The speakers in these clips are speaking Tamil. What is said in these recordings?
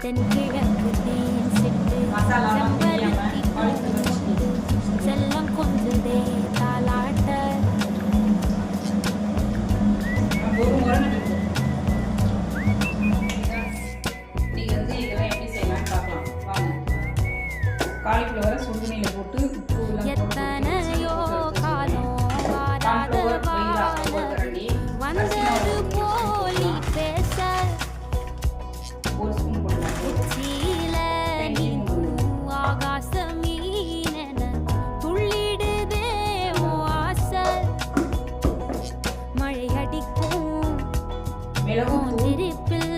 தென்கிழக்கு தேன் சிட்டு செம்பருத்தி பூமுட்டு செல்லம் கொஞ்சுதே தாலாட்ட. காலிஃப்ளவரை சுடுதண்ணியில போட்டு எத்தனையோ காலம் வாராத வந்தது போலி பேச உச்சியில நீங்கும் ஆகாச மீனென துள்ளிடுதே உன் ஆசை. மழை அடிக்கும் திருப்பில்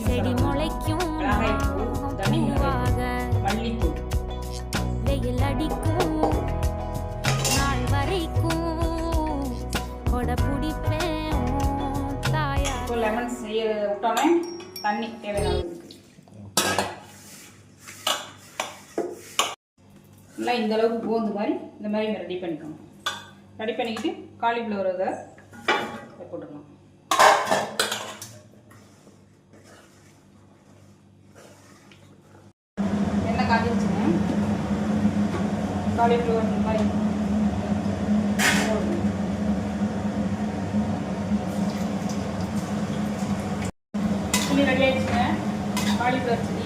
செடி முளைக்கும் பூவாக வெயில் அடிக்கும் நாள் வரைக்கும் கொட பிடிப்பேன் தாயா. லெமன் செய்ய விட்டோன்னே தண்ணி தேவையான நல்லா இந்த அளவுக்கு போந்து மாதிரி இந்த மாதிரி ரெடி பண்ணிக்கணும். ரெடி பண்ணிக்கிட்டு காலிஃப்ளவர் இதை போட்டுக்கலாம். எண்ணெய் காஞ்சிச்சுங்க. காலிஃப்ளவர் இந்த மாதிரி சில்லி ரெடி ஆயிடுச்சுங்க. Cauliflower chilli